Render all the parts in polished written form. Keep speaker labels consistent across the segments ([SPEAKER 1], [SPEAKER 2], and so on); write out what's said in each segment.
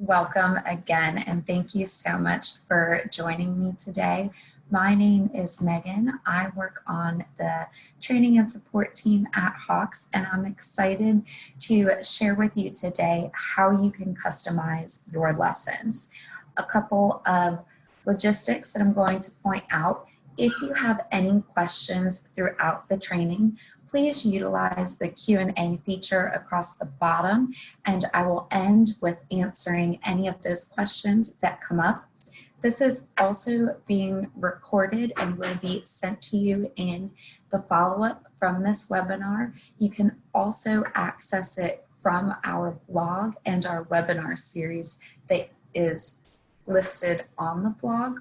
[SPEAKER 1] Welcome again, and thank you so much for joining me today. My name is Megan. I work on the training and support team at Hawks, and I'm excited to share with you today how you can customize your lessons. A couple of logistics that I'm going to point out. If you have any questions throughout the training, please utilize the Q&A feature across the bottom, and I will end with answering any of those questions that come up. This is also being recorded and will be sent to you in the follow-up from this webinar. You can also access it from our blog and our webinar series that is listed on the blog.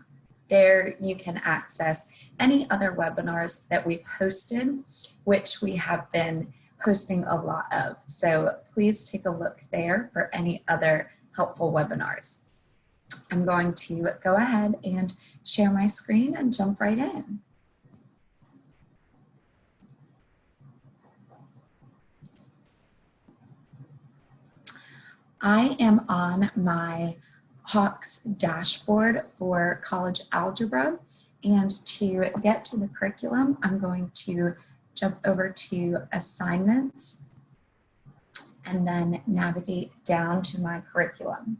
[SPEAKER 1] There you can access any other webinars that we've hosted, which we have been hosting a lot of. So please take a look there for any other helpful webinars. I'm going to go ahead and share my screen and jump right in. I am on my Hawks dashboard for college algebra, and to get to the curriculum, I'm going to jump over to assignments and then navigate down to my curriculum.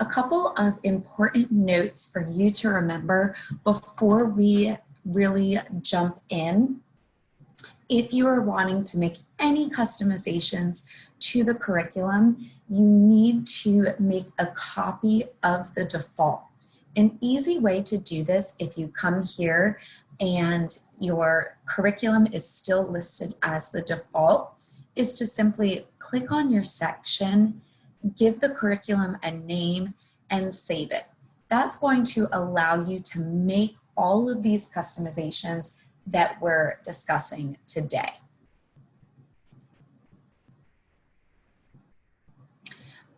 [SPEAKER 1] A couple of important notes for you to remember before we really jump in. If you are wanting to make any customizations to the curriculum, you need to make a copy of the default. An easy way to do this, if you come here and your curriculum is still listed as the default, is to simply click on your section, give the curriculum a name, and save it. That's going to allow you to make all of these customizations that we're discussing today.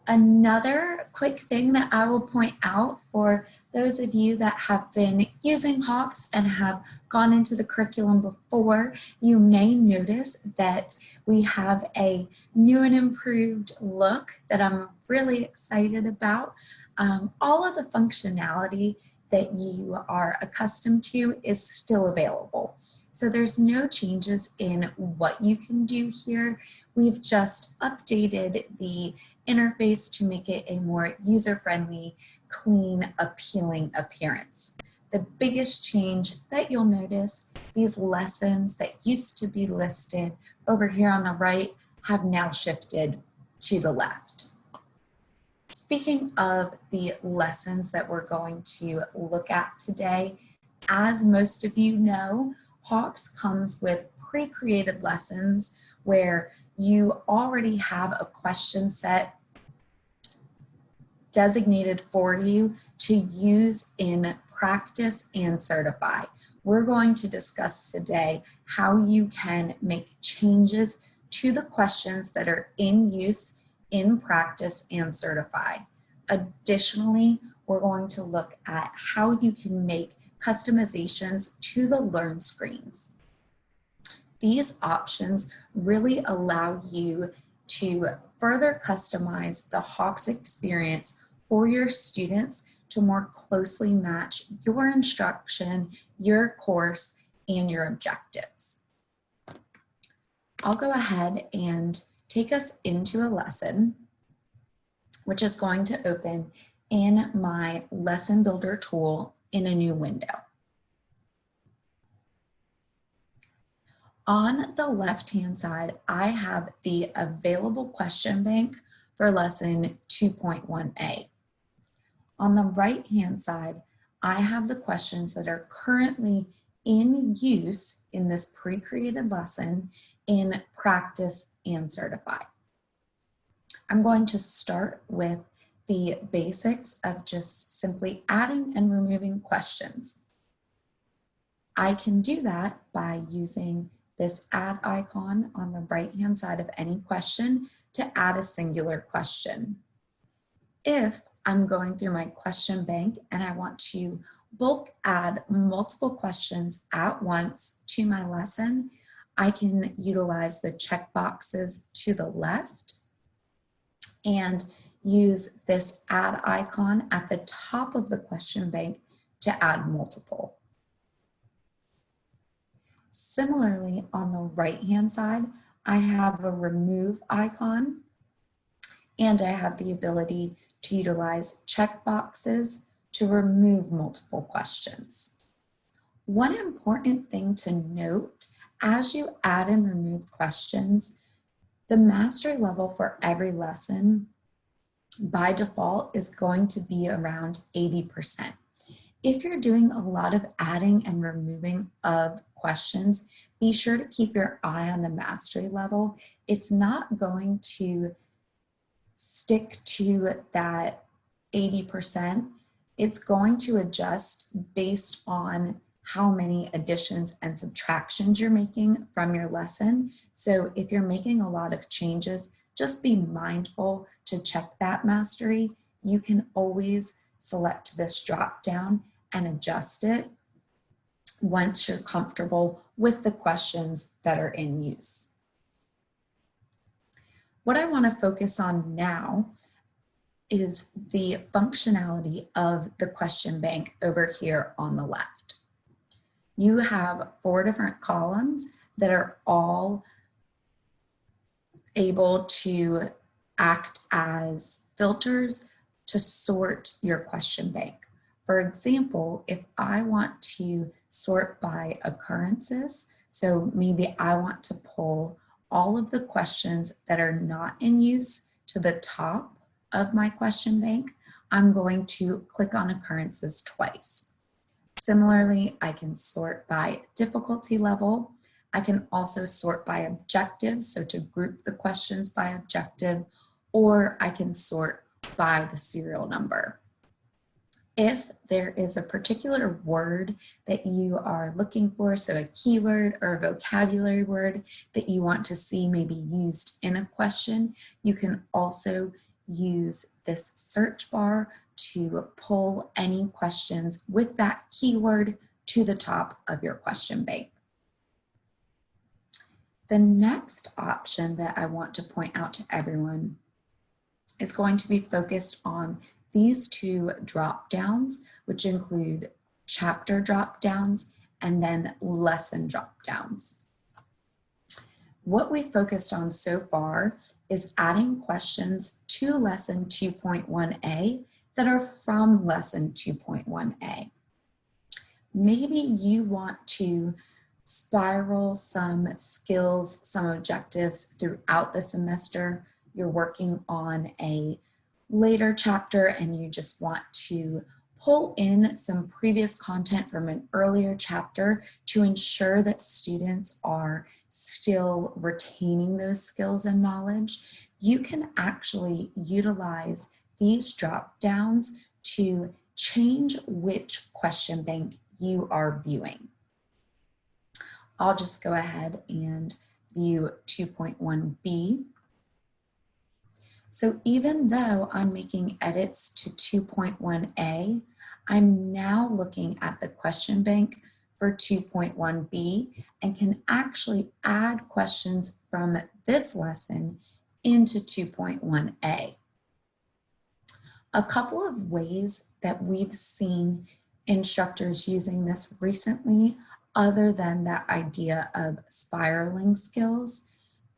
[SPEAKER 1] Another quick thing that I will point out for those of you that have been using Hawks and have gone into the curriculum before, you may notice that we have a new and improved look that I'm really excited about. All of the functionality that you are accustomed to is still available. So there's no changes in what you can do here. We've just updated the interface to make it a more user-friendly, clean, appealing appearance. The biggest change that you'll notice, these lessons that used to be listed over here on the right have now shifted to the left. Speaking of the lessons that we're going to look at today, as most of you know, Hawks comes with pre-created lessons where you already have a question set designated for you to use in practice and certify. We're going to discuss today how you can make changes to the questions that are in use in practice and certify. Additionally, we're going to look at how you can make customizations to the learn screens. These options really allow you to further customize the Hawks experience for your students to more closely match your instruction, your course, and your objectives. I'll go ahead and take us into a lesson, which is going to open in my Lesson Builder tool in a new window. On the left-hand side, I have the available question bank for lesson 2.1a. On the right-hand side, I have the questions that are currently in use in this pre-created lesson in practice and certify. I'm going to start with the basics of just simply adding and removing questions. I can do that by using this add icon on the right-hand side of any question to add a singular question. If I'm going through my question bank and I want to bulk add multiple questions at once to my lesson, I can utilize the checkboxes to the left and use this add icon at the top of the question bank to add multiple. Similarly, on the right-hand side, I have a remove icon, and I have the ability to utilize checkboxes to remove multiple questions. One important thing to note, as you add and remove questions, the mastery level for every lesson by default is going to be around 80%. If you're doing a lot of adding and removing of questions, be sure to keep your eye on the mastery level. It's not going to stick to that 80%. It's going to adjust based on how many additions and subtractions you're making from your lesson. So if you're making a lot of changes, just be mindful to check that mastery. You can always select this drop down and adjust it once you're comfortable with the questions that are in use. What I want to focus on now is the functionality of the question bank over here on the left. You have 4 different columns that are all able to act as filters to sort your question bank. For example, if I want to sort by occurrences, so maybe I want to pull all of the questions that are not in use to the top of my question bank, I'm going to click on occurrences twice. Similarly, I can sort by difficulty level. I can also sort by objective, so to group the questions by objective, or I can sort by the serial number. If there is a particular word that you are looking for, so a keyword or a vocabulary word that you want to see maybe used in a question, you can also use this search bar to pull any questions with that keyword to the top of your question bank. The next option that I want to point out to everyone is going to be focused on these 2 drop downs, which include chapter drop downs and then lesson drop downs. What we focused on so far is adding questions to lesson 2.1a that are from lesson 2.1a. Maybe you want to spiral some skills, some objectives throughout the semester. You're working on a later chapter and you just want to pull in some previous content from an earlier chapter to ensure that students are still retaining those skills and knowledge. You can actually utilize these drop downs to change which question bank you are viewing. I'll just go ahead and view 2.1b. So even though I'm making edits to 2.1a, I'm now looking at the question bank for 2.1b and can actually add questions from this lesson into 2.1a. A couple of ways that we've seen instructors using this recently, other than that idea of spiraling skills,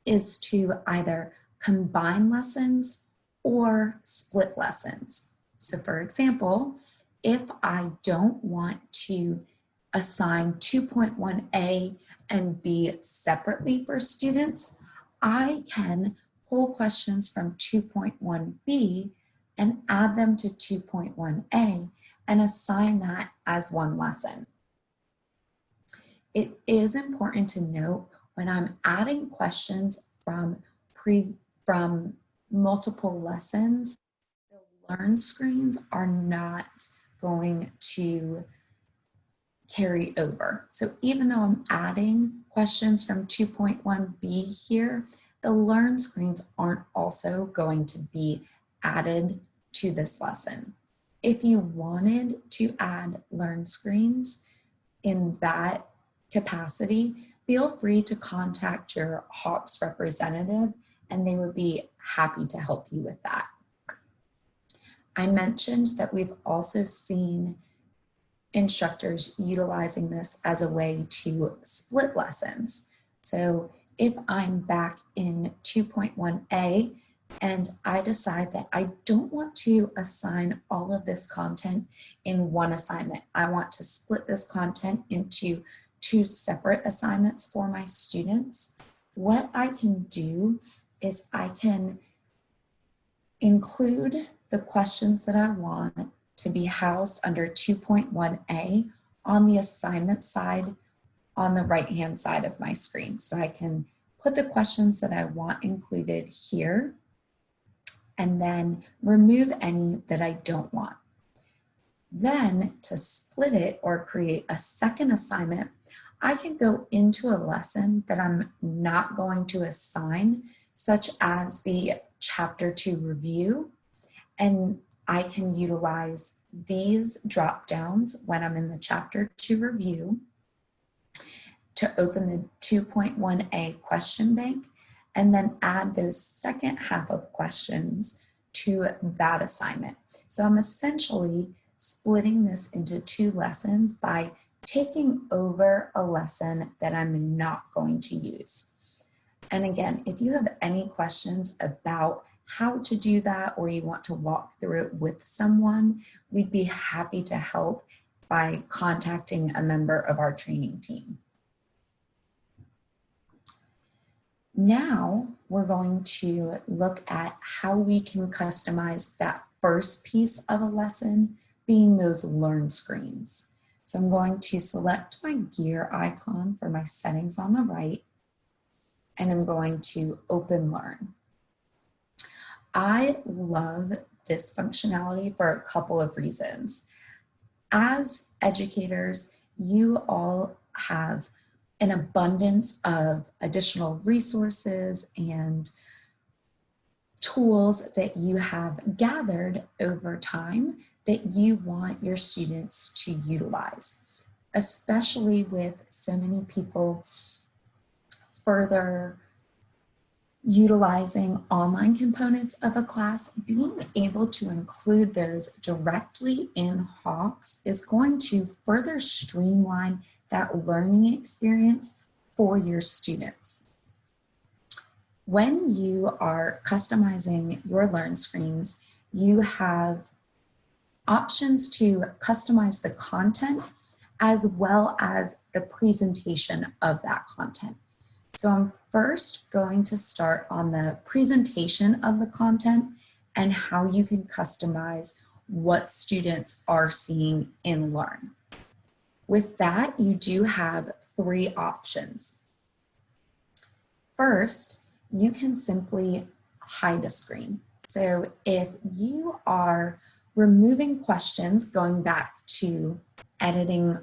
[SPEAKER 1] is to either combine lessons or split lessons. So for example, if I don't want to assign 2.1a and b separately for students, I can pull questions from 2.1b and add them to 2.1a and assign that as one lesson. It is important to note when I'm adding questions from multiple lessons, the learn screens are not going to carry over. So even though I'm adding questions from 2.1b here, the learn screens aren't also going to be added to this lesson. If you wanted to add learn screens in that capacity, feel free to contact your Hawks representative and they would be happy to help you with that. I mentioned that we've also seen instructors utilizing this as a way to split lessons. So if I'm back in 2.1a and I decide that I don't want to assign all of this content in one assignment, I want to split this content into 2 separate assignments for my students, what I can do is I can include the questions that I want to be housed under 2.1a on the assignment side on the right-hand side of my screen. So I can put the questions that I want included here and then remove any that I don't want. Then to split it or create a second assignment, I can go into a lesson that I'm not going to assign, such as the Chapter 2 review, and I can utilize these drop downs when I'm in the Chapter 2 review to open the 2.1a question bank and then add those second half of questions to that assignment. So I'm essentially splitting this into 2 lessons by taking over a lesson that I'm not going to use. And again, if you have any questions about how to do that or you want to walk through it with someone, we'd be happy to help by contacting a member of our training team. Now we're going to look at how we can customize that first piece of a lesson, being those learn screens. So I'm going to select my gear icon for my settings on the right, and I'm going to open Learn. I love this functionality for a couple of reasons. As educators, you all have an abundance of additional resources and tools that you have gathered over time that you want your students to utilize, especially with so many people further utilizing online components of a class. Being able to include those directly in Hawks is going to further streamline that learning experience for your students. When you are customizing your learn screens, you have options to customize the content as well as the presentation of that content. So I'm first going to start on the presentation of the content and how you can customize what students are seeing in Learn. With that, you do have 3 options. First, you can simply hide a screen. So if you are removing questions, going back to editing,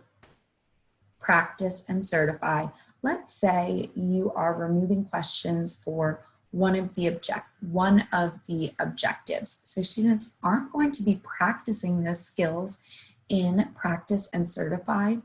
[SPEAKER 1] practice, and certify, let's say you are removing questions for one of the objectives. So students aren't going to be practicing those skills in practice and certify.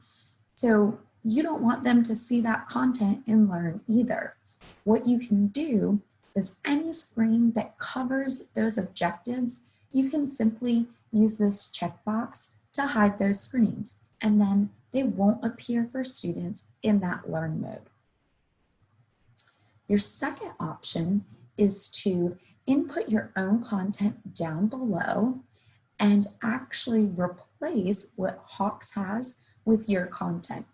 [SPEAKER 1] So you don't want them to see that content in Learn either. What you can do is any screen that covers those objectives, you can simply use this checkbox to hide those screens, and then they won't appear for students in that Learn mode. Your second option is to input your own content down below and actually replace what Hawks has with your content.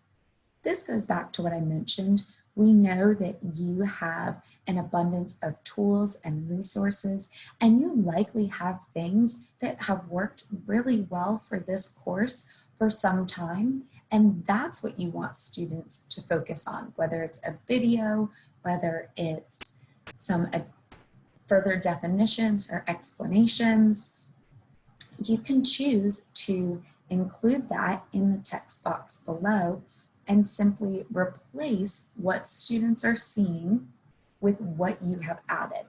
[SPEAKER 1] This goes back to what I mentioned. We know that you have an abundance of tools and resources, and you likely have things that have worked really well for this course for some time, and that's what you want students to focus on, whether it's a video, whether it's some further definitions or explanations. You can choose to include that in the text box below and simply replace what students are seeing with what you have added.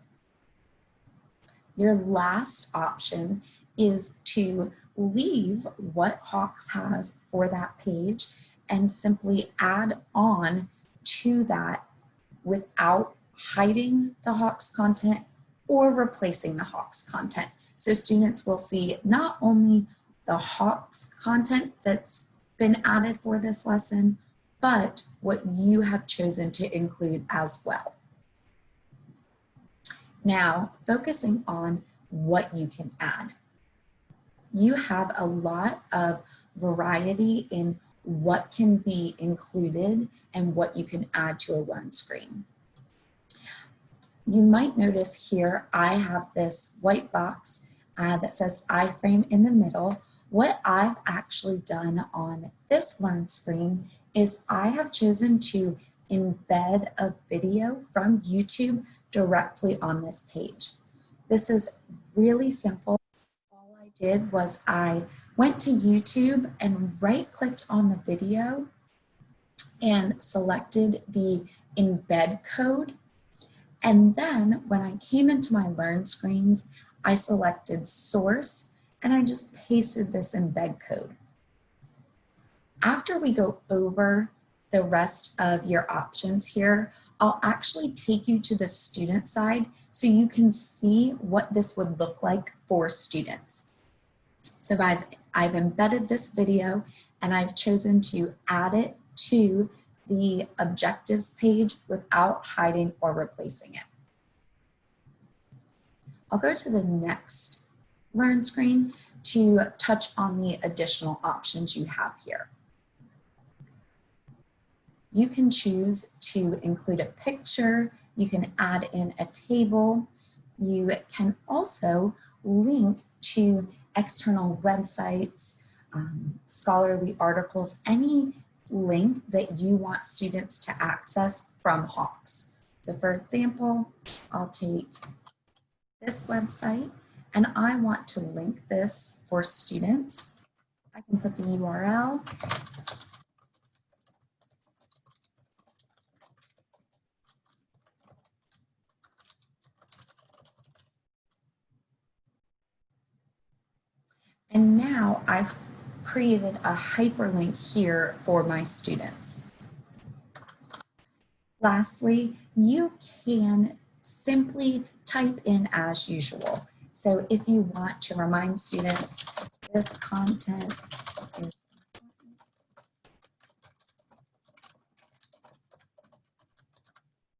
[SPEAKER 1] Your last option is to leave what Hawks has for that page and simply add on to that without hiding the Hawks content or replacing the Hawks content. So students will see not only the Hawks content that's been added for this lesson, but what you have chosen to include as well. Now, focusing on what you can add. You have a lot of variety in what can be included and what you can add to a Learn screen. You might notice here I have this white box that says iframe in the middle. What I've actually done on this Learn screen is I have chosen to embed a video from YouTube directly on this page. This is really simple. All I did was I went to YouTube and right-clicked on the video and selected the embed code. And then when I came into my Learn screens, I selected source and I just pasted this embed code. After we go over the rest of your options here, I'll actually take you to the student side so you can see what this would look like for students. So I've embedded this video and I've chosen to add it to the objectives page without hiding or replacing it. I'll go to the next Learn screen to touch on the additional options you have here. You can choose to include a picture, you can add in a table, you can also link to external websites, scholarly articles, any link that you want students to access from Hawks. So for example, I'll take this website and I want to link this for students. I can put the URL. And now I've created a hyperlink here for my students. Lastly, you can simply type in as usual. So if you want to remind students this content is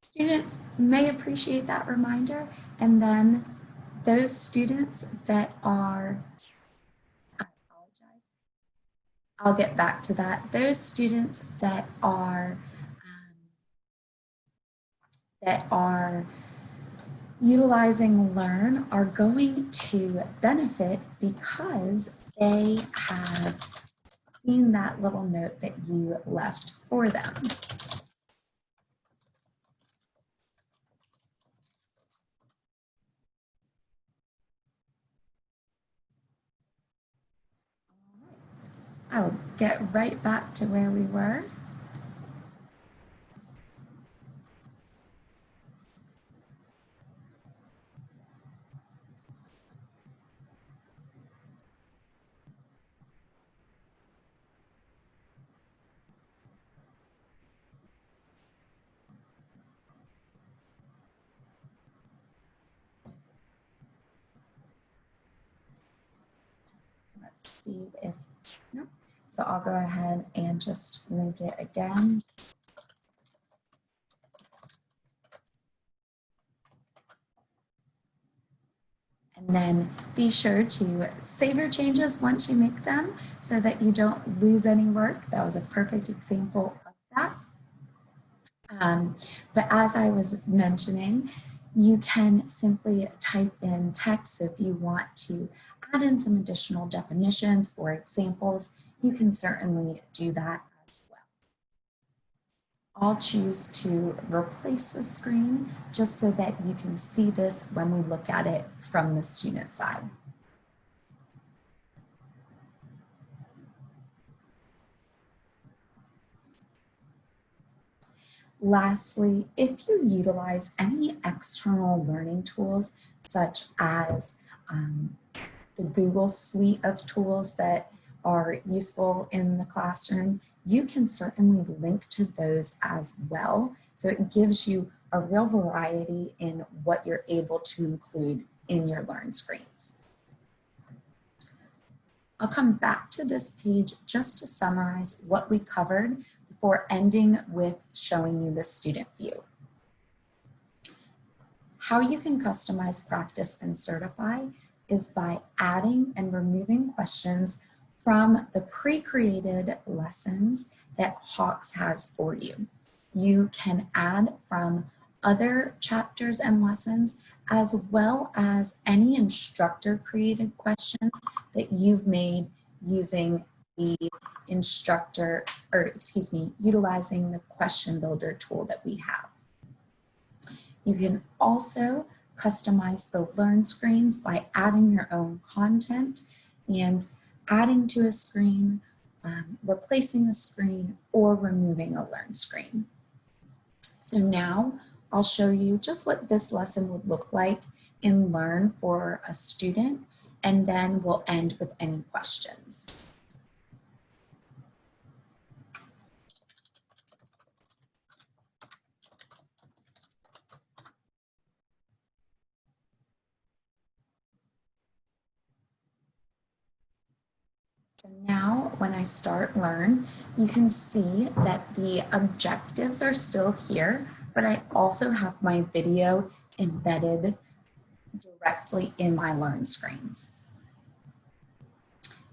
[SPEAKER 1] students may appreciate that reminder, and then those students that are, I apologize, I'll get back to that. Those students that are utilizing Learn are going to benefit because they have seen that little note that you left for them. I'll get right back to where we were. Let's see if, nope. So I'll go ahead and just link it again. And then be sure to save your changes once you make them so that you don't lose any work. That was a perfect example of that. But as I was mentioning, you can simply type in text. So if you want to add in some additional definitions or examples, you can certainly do that as well. I'll choose to replace the screen just so that you can see this when we look at it from the student side. Lastly, if you utilize any external learning tools, such as the Google suite of tools that are useful in the classroom, you can certainly link to those as well. So it gives you a real variety in what you're able to include in your Learn screens. I'll come back to this page just to summarize what we covered before ending with showing you the student view. How you can customize Practice and Certify is by adding and removing questions from the pre-created lessons that Hawks has for you. You can add from other chapters and lessons, as well as any instructor created questions that you've made using the utilizing the question builder tool that we have. You can also customize the learn screens by adding your own content and adding to a screen, replacing a screen, or removing a learn screen. So now I'll show you just what this lesson would look like in Learn for a student, and then we'll end with any questions. So now when I start Learn, you can see that the objectives are still here, but I also have my video embedded directly in my Learn screens.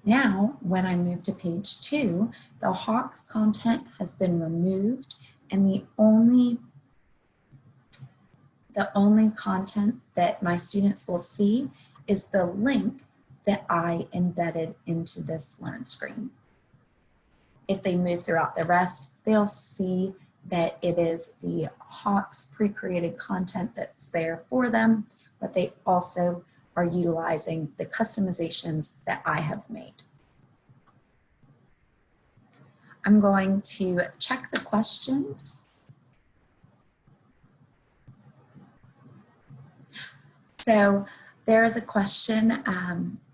[SPEAKER 1] Now, when I move to page 2, the Hawks content has been removed, and the only content that my students will see is the link that I embedded into this Learn screen. If they move throughout the rest, they'll see that it is the Hawks pre-created content that's there for them, but they also are utilizing the customizations that I have made. I'm going to check the questions. So there is a question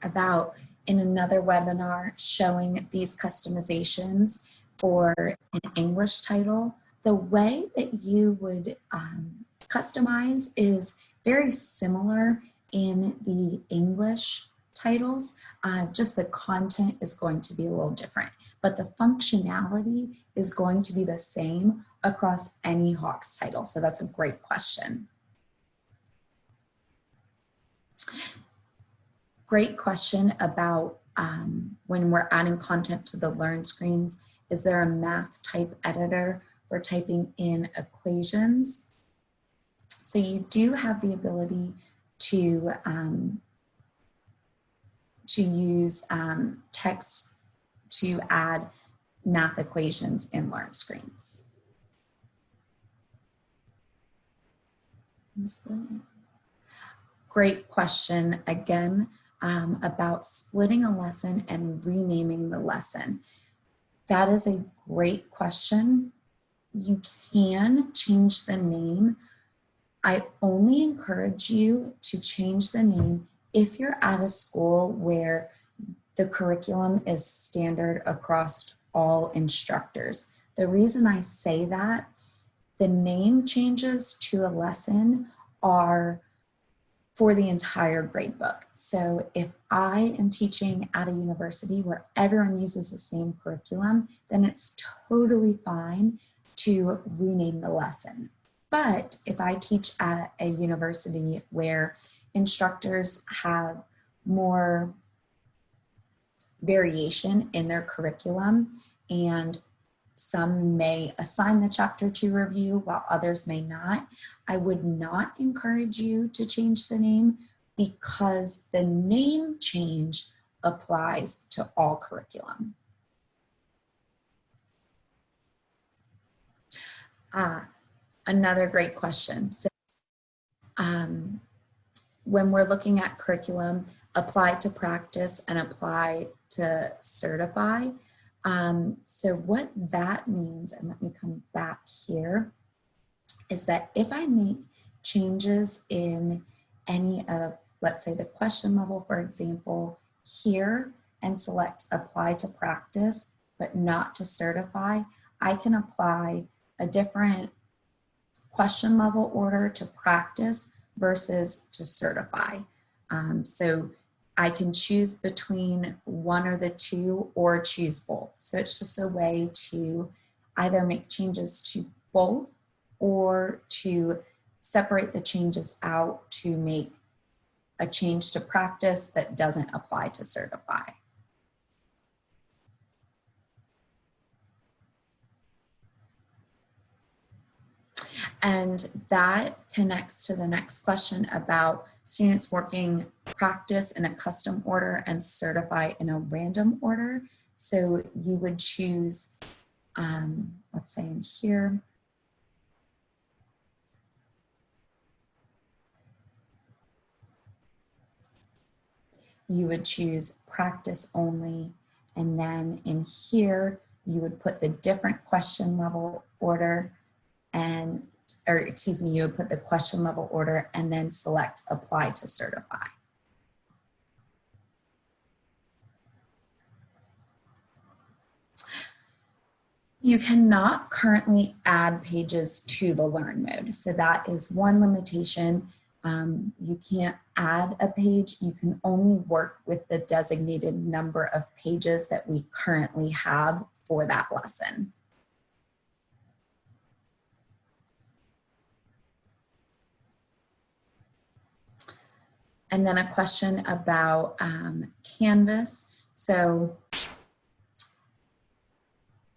[SPEAKER 1] about in another webinar showing these customizations for an English title. The way that you would customize is very similar in the English titles, just the content is going to be a little different, but the functionality is going to be the same across any Hawks title. So that's a great question. Great question about when we're adding content to the Learn screens. Is there a math type editor for typing in equations? So you do have the ability to use text to add math equations in Learn screens. Great question again about splitting a lesson and renaming the lesson. That is a great question. You can change the name. I only encourage you to change the name if you're at a school where the curriculum is standard across all instructors. The reason I say that, the name changes to a lesson are for the entire grade book. So if I am teaching at a university where everyone uses the same curriculum, then it's totally fine to rename the lesson. But if I teach at a university where instructors have more variation in their curriculum, and some may assign the chapter to review while others may not, I would not encourage you to change the name because the name change applies to all curriculum. Another great question. So, when we're looking at curriculum, apply to practice and apply to certify. So what that means, and let me come back here, is that if I make changes in any of, let's say the question level, for example, here, and select apply to practice, but not to certify, I can apply a different question level order to practice versus to certify. So I can choose between one or the two or choose both. So it's just a way to either make changes to both or to separate the changes out to make a change to practice that doesn't apply to Certify. And that connects to the next question about students working practice in a custom order and Certify in a random order. So you would choose, let's say in here, you would choose practice only, and then in here you would put the different question level order, and or excuse me, you would put the question level order and then select apply to Certify. You cannot currently add pages to the Learn mode. So that is one limitation. You can't add a page. You can only work with the designated number of pages that we currently have for that lesson. And then a question about Canvas. So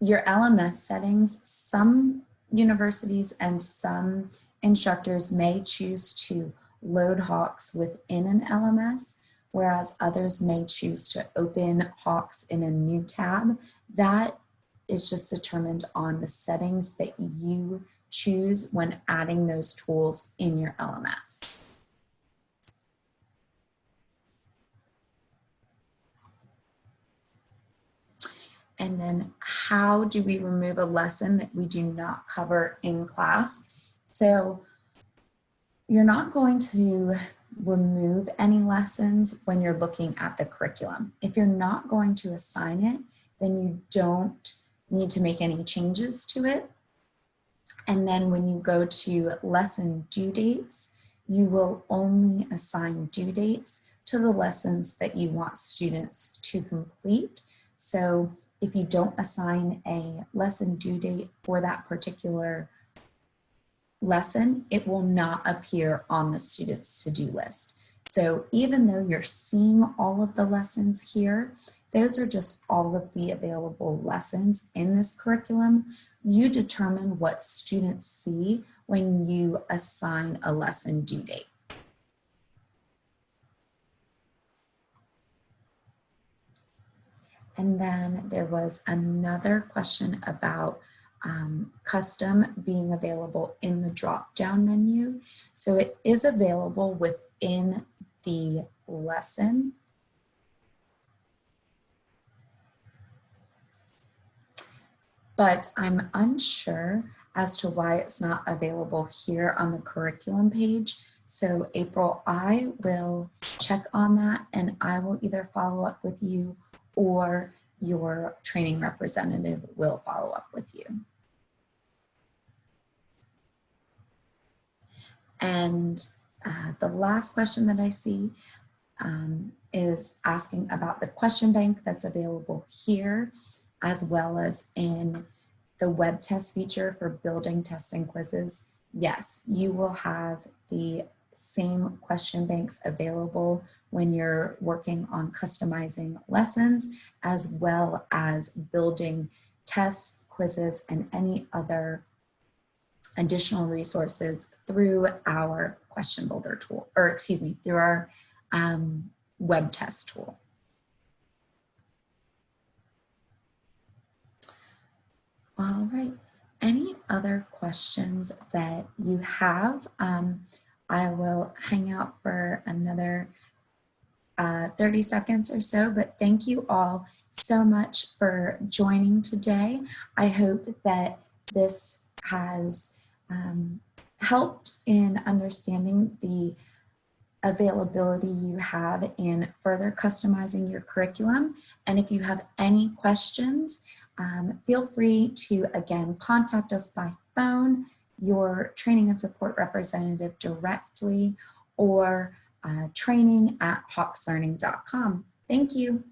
[SPEAKER 1] your LMS settings, some universities and some instructors may choose to load Hawks within an LMS, whereas others may choose to open Hawks in a new tab. That is just determined on the settings that you choose when adding those tools in your LMS. And then how do we remove a lesson that we do not cover in class? So you're not going to remove any lessons when you're looking at the curriculum. If you're not going to assign it, then you don't need to make any changes to it. And then when you go to lesson due dates, you will only assign due dates to the lessons that you want students to complete. So if you don't assign a lesson due date for that particular lesson, it will not appear on the student's to-do list. So even though you're seeing all of the lessons here, those are just all of the available lessons in this curriculum. You determine what students see when you assign a lesson due date. And then there was another question about custom being available in the drop-down menu. So it is available within the lesson. But I'm unsure as to why it's not available here on the curriculum page. So April, I will check on that and I will either follow up with you or your training representative will follow up with you. And the last question that I see is asking about the question bank that's available here, as well as in the web test feature for building tests and quizzes. Yes, you will have the same question banks available when you're working on customizing lessons, as well as building tests, quizzes, and any other additional resources through our question builder tool, or excuse me, through our web test tool. All right, any other questions that you have? I will hang out for another 30 seconds or so, but thank you all so much for joining today. I hope that this has helped in understanding the availability you have in further customizing your curriculum. And if you have any questions, feel free to, again, contact us by phone, your training and support representative directly, or training@hawkslearning.com. Thank you.